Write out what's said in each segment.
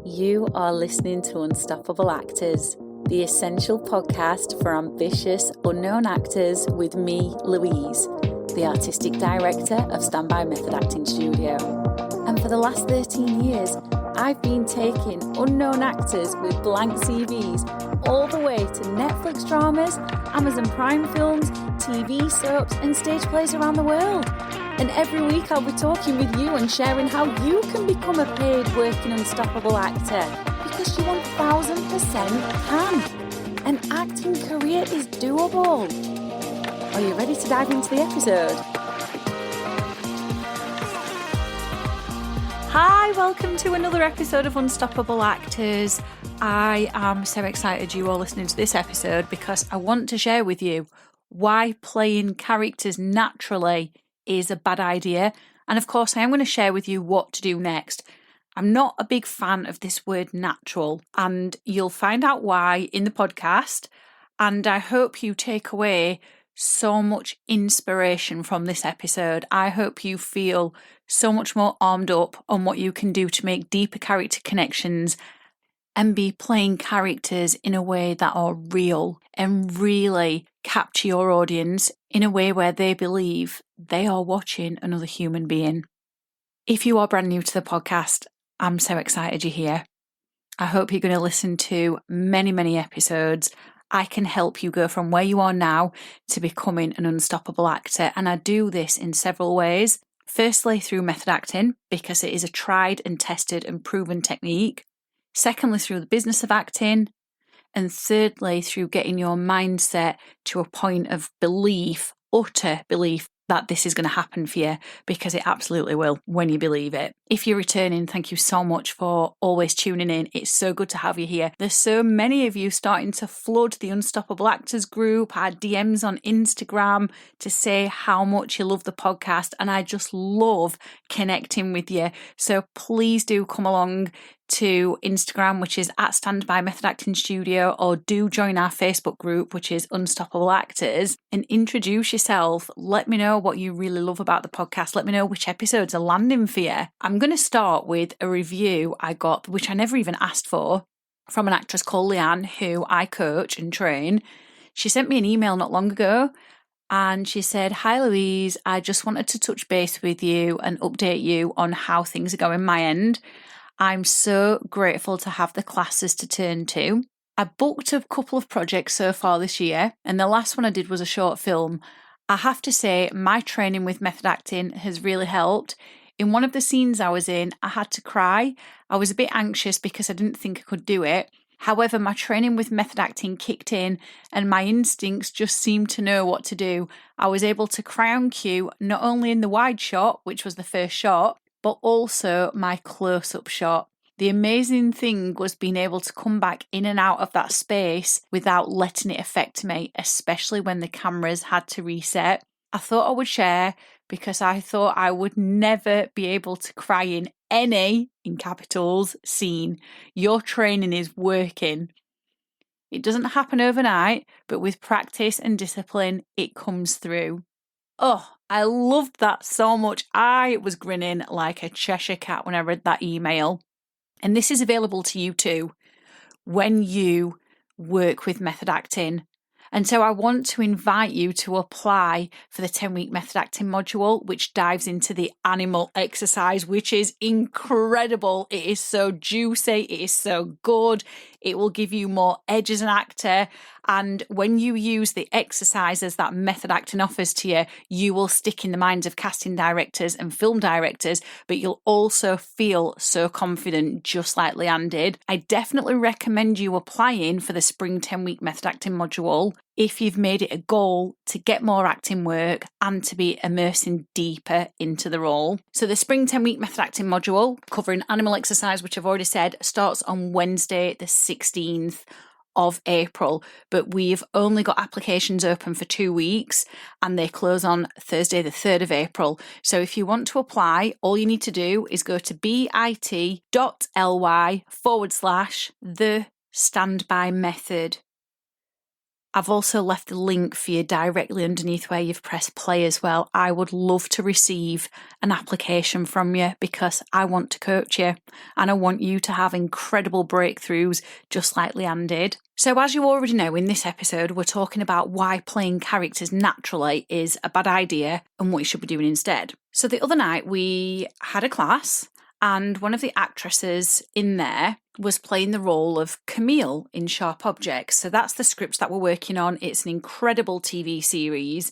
You are listening to Unstoppable Actors, the essential podcast for ambitious, unknown actors with me, Louise, the Artistic Director of Standby Method Acting Studio. And for the last 13 years, I've been taking unknown actors with blank CVs all the way to Netflix dramas, Amazon Prime films, TV soaps and stage plays around the world. And every week I'll be talking with you and sharing how you can become a paid working unstoppable actor, because you 1000% can. An acting career is doable. Are you ready to dive into the episode? Hi, welcome to another episode of Unstoppable Actors. I am so excited you are listening to this episode because I want to share with you why playing characters naturally is a bad idea. And of course, I am going to share with you what to do next. I'm not a big fan of this word natural, and you'll find out why in the podcast. And I hope you take away so much inspiration from this episode. I hope you feel so much more armed up on what you can do to make deeper character connections and be playing characters in a way that are real and really capture your audience in a way where they believe they are watching another human being. If you are brand new to the podcast, I'm so excited you're here. I hope you're going to listen to many episodes. I can help you go from where you are now to becoming an unstoppable actor. And I do this in several ways. Firstly, through method acting, because it is a tried and tested and proven technique. Secondly, through the business of acting. And thirdly, through getting your mindset to a point of belief, utter belief, that this is going to happen for you, because it absolutely will when you believe it. If you're returning, thank you so much for always tuning in. It's so good to have you here. There's so many of you starting to flood the Unstoppable Actors group, our DMs on Instagram to say how much you love the podcast, and I just love connecting with you. So please do come along to Instagram, which is at Standby Method Acting Studio, or do join our Facebook group, which is Unstoppable Actors, and introduce yourself. Let me know what you really love about the podcast. Let me know which episodes are landing for you. I'm going to start with a review I got, which I never even asked for, from an actress called Leanne, who I coach and train. She sent me an email not long ago, and she said, "Hi Louise, I just wanted to touch base with you and update you on how things are going my end. I'm so grateful to have the classes to turn to. I booked a couple of projects so far this year, and the last one I did was a short film. I have to say, my training with method acting has really helped. In one of the scenes I was in, I had to cry. I was a bit anxious because I didn't think I could do it. However, my training with method acting kicked in and my instincts just seemed to know what to do. I was able to cry on cue, not only in the wide shot, which was the first shot, but also my close-up shot. The amazing thing was being able to come back in and out of that space without letting it affect me, especially when the cameras had to reset. I thought I would share because I thought I would never be able to cry in any, in capitals, scene. Your training is working. It doesn't happen overnight, but with practice and discipline, it comes through." Oh, I loved that so much. I was grinning like a Cheshire cat when I read that email. And this is available to you too when you work with method acting. And so I want to invite you to apply for the 10-week method acting module, which dives into the animal exercise, which is incredible. It is so juicy. It is so good. It will give you more edge as an actor. And when you use the exercises that method acting offers to you, you will stick in the minds of casting directors and film directors, but you'll also feel so confident, just like Leanne did. I definitely recommend you applying for the spring 10-week method acting module if you've made it a goal to get more acting work and to be immersing deeper into the role. So the spring 10-week method acting module, covering animal exercise, which I've already said, starts on Wednesday the 16th of April, but we've only got applications open for 2 weeks and they close on Thursday the 3rd of April. So if you want to apply, all you need to do is go to bit.ly/the standby method. I've also left the link for you directly underneath where you've pressed play as well. I would love to receive an application from you because I want to coach you and I want you to have incredible breakthroughs just like Leanne did. So as you already know, in this episode, we're talking about why playing characters naturally is a bad idea and what you should be doing instead. So the other night we had a class and one of the actresses in there was playing the role of Camille in Sharp Objects. So that's the script that we're working on. It's an incredible TV series.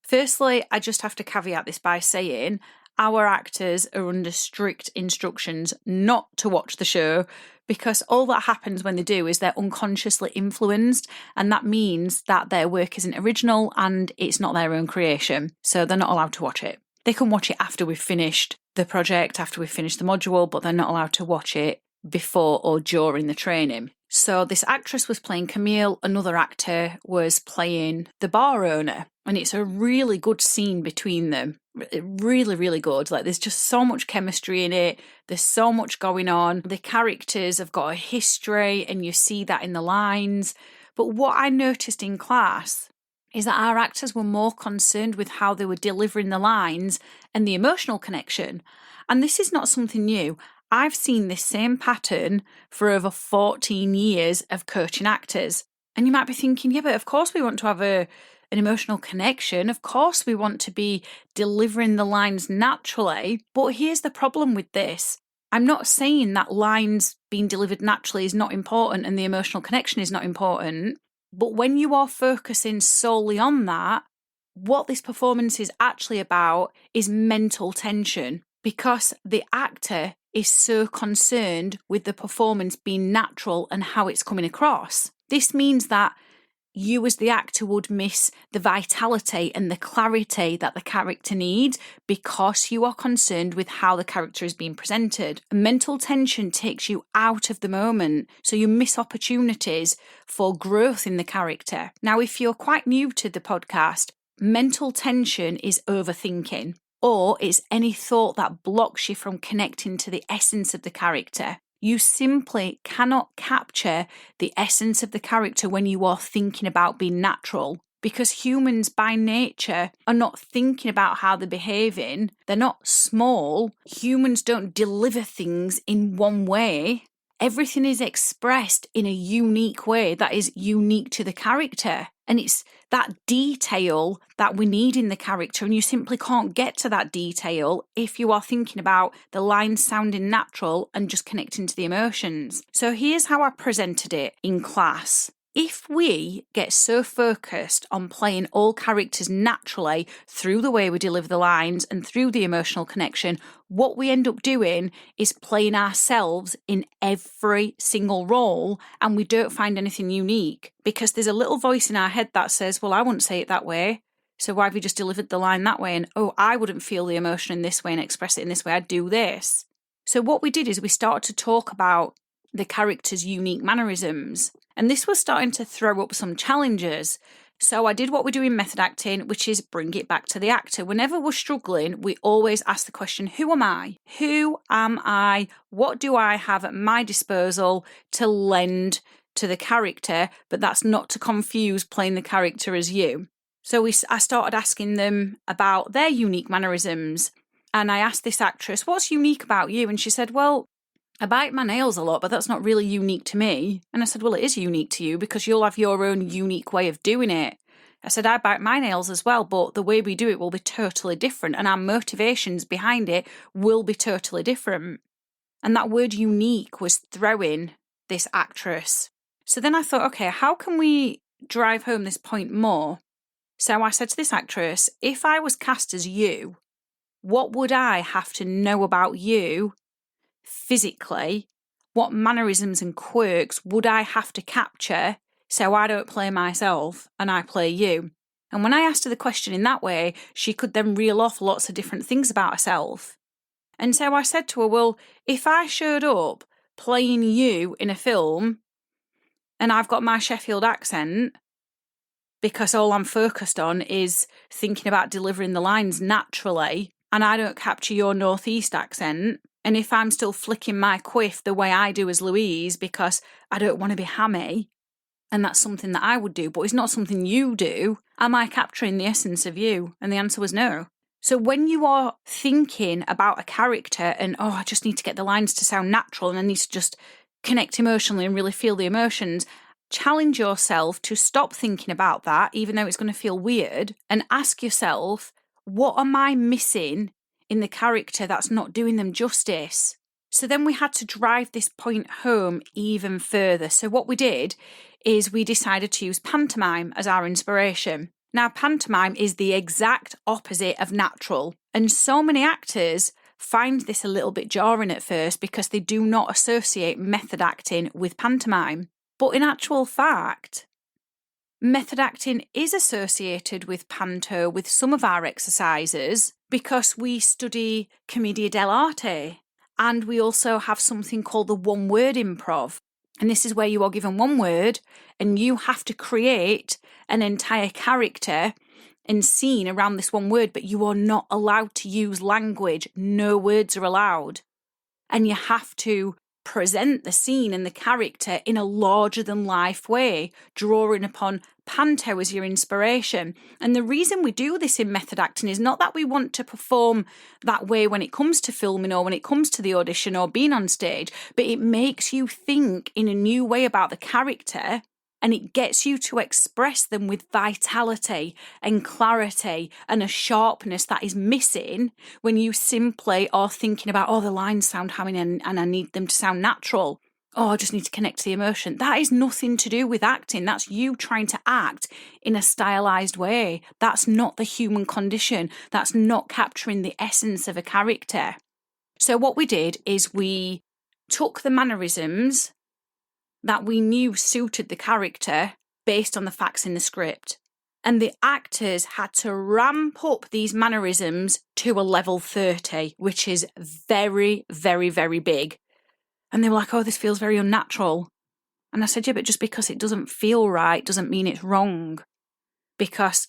Firstly, I just have to caveat this by saying our actors are under strict instructions not to watch the show because all that happens when they do is they're unconsciously influenced, and that means that their work isn't original and it's not their own creation. So they're not allowed to watch it. They can watch it after we've finished the project, after we've finished the module, but they're not allowed to watch it before or during the training. So this actress was playing Camille, another actor was playing the bar owner, and it's a really good scene between them. Really, really good. Like, there's just so much chemistry in it. There's so much going on. The characters have got a history, and you see that in the lines. But what I noticed in class is that our actors were more concerned with how they were delivering the lines and the emotional connection. And this is not something new. I've seen this same pattern for over 14 years of coaching actors. And you might be thinking, yeah, but of course we want to have an emotional connection. Of course we want to be delivering the lines naturally. But here's the problem with this. I'm not saying that lines being delivered naturally is not important and the emotional connection is not important. But when you are focusing solely on that, what this performance is actually about is mental tension, because the actor is so concerned with the performance being natural and how it's coming across. This means that you as the actor would miss the vitality and the clarity that the character needs because you are concerned with how the character is being presented. Mental tension takes you out of the moment, so you miss opportunities for growth in the character. Now, if you're quite new to the podcast, mental tension is overthinking, or it's any thought that blocks you from connecting to the essence of the character. You simply cannot capture the essence of the character when you are thinking about being natural, because humans by nature are not thinking about how they're behaving. They're not small. Humans don't deliver things in one way. Everything is expressed in a unique way that is unique to the character. And it's that detail that we need in the character, and you simply can't get to that detail if you are thinking about the lines sounding natural and just connecting to the emotions. So here's how I presented it in class. If we get so focused on playing all characters naturally through the way we deliver the lines and through the emotional connection, what we end up doing is playing ourselves in every single role, and we don't find anything unique because there's a little voice in our head that says, well, I wouldn't say it that way. So why have you just delivered the line that way? And, oh, I wouldn't feel the emotion in this way and express it in this way. I'd do this. So what we did is we started to talk about the character's unique mannerisms. And this was starting to throw up some challenges. So I did what we do in method acting, which is bring it back to the actor. Whenever we're struggling, we always ask the question, who am I? Who am I? What do I have at my disposal to lend to the character? But that's not to confuse playing the character as you. So I started asking them about their unique mannerisms. And I asked this actress, what's unique about you? And she said, well, I bite my nails a lot, but that's not really unique to me. And I said, well, it is unique to you because you'll have your own unique way of doing it. I said, I bite my nails as well, but the way we do it will be totally different, and our motivations behind it will be totally different. And that word unique was throwing this actress. So then I thought, okay, how can we drive home this point more? So I said to this actress, if I was cast as you, what would I have to know about you physically? What mannerisms and quirks would I have to capture so I don't play myself and I play you? And when I asked her the question in that way, she could then reel off lots of different things about herself. And so I said to her, well, if I showed up playing you in a film and I've got my Sheffield accent because all I'm focused on is thinking about delivering the lines naturally, and I don't capture your Northeast accent, and if I'm still flicking my quiff the way I do as Louise because I don't want to be hammy, And that's something that I would do, but it's not something you do. Am I capturing the essence of you? And the answer was no. So when you are thinking about a character and, I just need to get the lines to sound natural and I need to just connect emotionally and really feel the emotions, challenge yourself to stop thinking about that, even though it's going to feel weird, and ask yourself, what am I missing in the character that's not doing them justice? So then we had to drive this point home even further. So what we did is we decided to use pantomime as our inspiration. Now, pantomime is the exact opposite of natural, and so many actors find this a little bit jarring at first because they do not associate method acting with pantomime. But in actual fact, method acting is associated with panto with some of our exercises because we study commedia dell'arte, and we also have something called the one-word improv. And this is where you are given one word and you have to create an entire character and scene around this one word, but you are not allowed to use language. No words are allowed. And you have to present the scene and the character in a larger than life way, drawing upon panto as your inspiration. And the reason we do this in method acting is not that we want to perform that way when it comes to filming or when it comes to the audition or being on stage, but it makes you think in a new way about the character, and it gets you to express them with vitality and clarity and a sharpness that is missing when you simply are thinking about, the lines sound hammy and I need them to sound natural. I just need to connect to the emotion. That is nothing to do with acting. That's you trying to act in a stylized way. That's not the human condition. That's not capturing the essence of a character. So what we did is we took the mannerisms that we knew suited the character based on the facts in the script. And the actors had to ramp up these mannerisms to a level 30, which is very, very, very big. And they were like, this feels very unnatural. And I said, yeah, but just because it doesn't feel right doesn't mean it's wrong. Because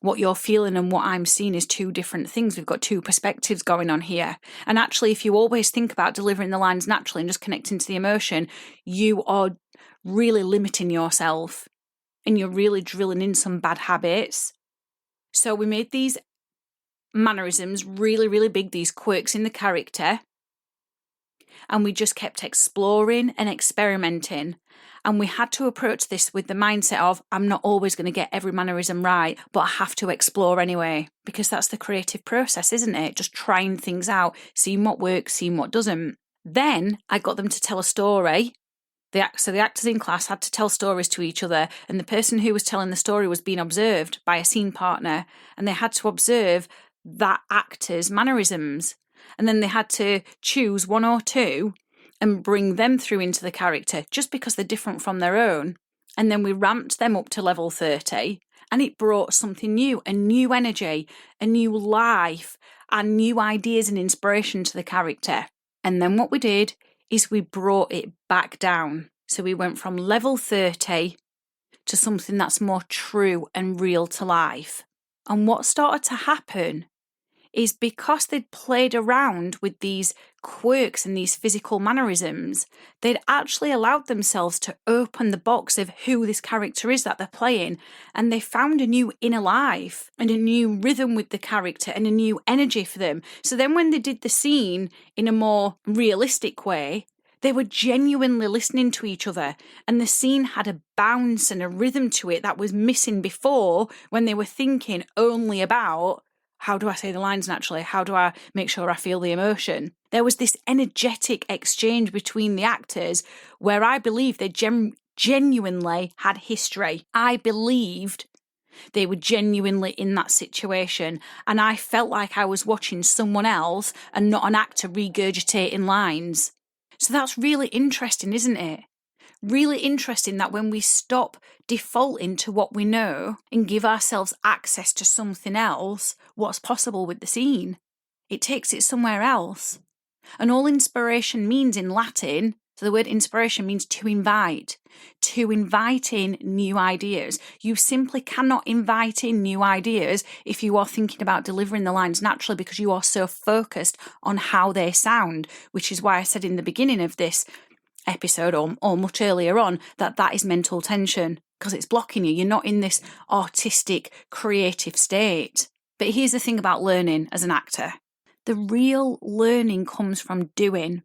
what you're feeling and what I'm seeing is two different things. We've got two perspectives going on here. And actually, if you always think about delivering the lines naturally and just connecting to the emotion, you are really limiting yourself and you're really drilling in some bad habits. So we made these mannerisms really, really big, these quirks in the character. And we just kept exploring and experimenting. And we had to approach this with the mindset of, I'm not always going to get every mannerism right, but I have to explore anyway, because that's the creative process, isn't it? Just trying things out, seeing what works, seeing what doesn't. Then I got them to tell a story. So the actors in class had to tell stories to each other, and the person who was telling the story was being observed by a scene partner, and they had to observe that actor's mannerisms. And then they had to choose one or two and bring them through into the character just because they're different from their own. And then we ramped them up to level 30, and it brought something new, a new energy, a new life, and new ideas and inspiration to the character. And then what we did is we brought it back down. So we went from level 30 to something that's more true and real to life. And what started to happen is because they'd played around with these quirks and these physical mannerisms, they'd actually allowed themselves to open the box of who this character is that they're playing, and they found a new inner life and a new rhythm with the character and a new energy for them. So then when they did the scene in a more realistic way, they were genuinely listening to each other, and the scene had a bounce and a rhythm to it that was missing before when they were thinking only about, how do I say the lines naturally? How do I make sure I feel the emotion? There was this energetic exchange between the actors where I believe they genuinely had history. I believed they were genuinely in that situation, and I felt like I was watching someone else and not an actor regurgitating lines. So that's really interesting, isn't it? Really interesting that when we stop defaulting to what we know and give ourselves access to something else, what's possible with the scene? It takes it somewhere else. And all inspiration means in Latin, so the word inspiration means to invite in new ideas. You simply cannot invite in new ideas if you are thinking about delivering the lines naturally, because you are so focused on how they sound, which is why I said in the beginning of this episode or much earlier on that is mental tension because it's blocking you. You're not in this artistic, creative state. But here's the thing about learning as an actor. The real learning comes from doing,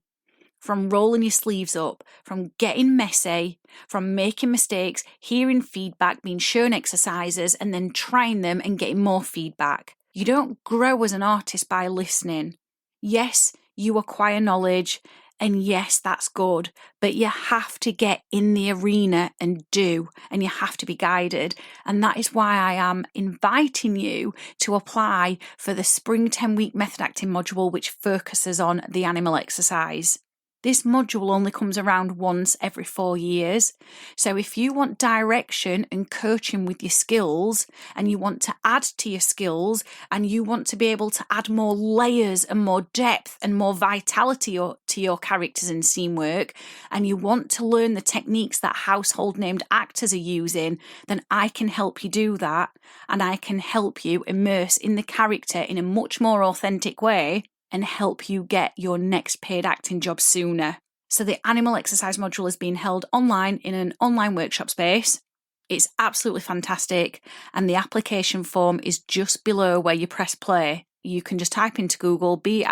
from rolling your sleeves up, from getting messy, from making mistakes, hearing feedback, being shown exercises, and then trying them and getting more feedback. You don't grow as an artist by listening. Yes, you acquire knowledge, and yes, that's good, but you have to get in the arena and do, and you have to be guided. And that is why I am inviting you to apply for the Spring 10-week method acting module, which focuses on the animal exercise. This module only comes around once every 4 years. So if you want direction and coaching with your skills, and you want to add to your skills, and you want to be able to add more layers and more depth and more vitality to your characters and scene work, and you want to learn the techniques that household named actors are using, then I can help you do that, and I can help you immerse in the character in a much more authentic way and help you get your next paid acting job sooner. So the animal exercise module is being held online in an online workshop space. It's absolutely fantastic, and the application form is just below where you press play. You can just type into Google bit.ly/the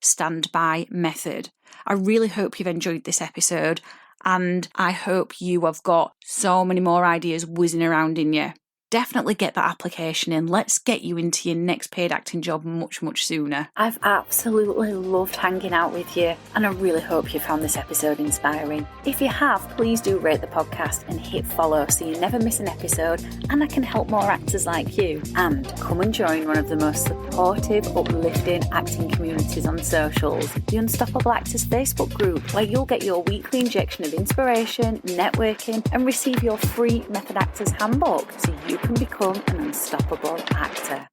standby method. I really hope you've enjoyed this episode, and I hope you have got so many more ideas whizzing around in you. Definitely get that application in. Let's get you into your next paid acting job much, much sooner. I've absolutely loved hanging out with you, and I really hope you found this episode inspiring. If you have, please do rate the podcast and hit follow so you never miss an episode, and I can help more actors like you. And come and join one of the most supportive, uplifting acting communities on socials, the Unstoppable Actors Facebook group, where you'll get your weekly injection of inspiration, networking, and receive your free Method Actors handbook so you can become an unstoppable actor.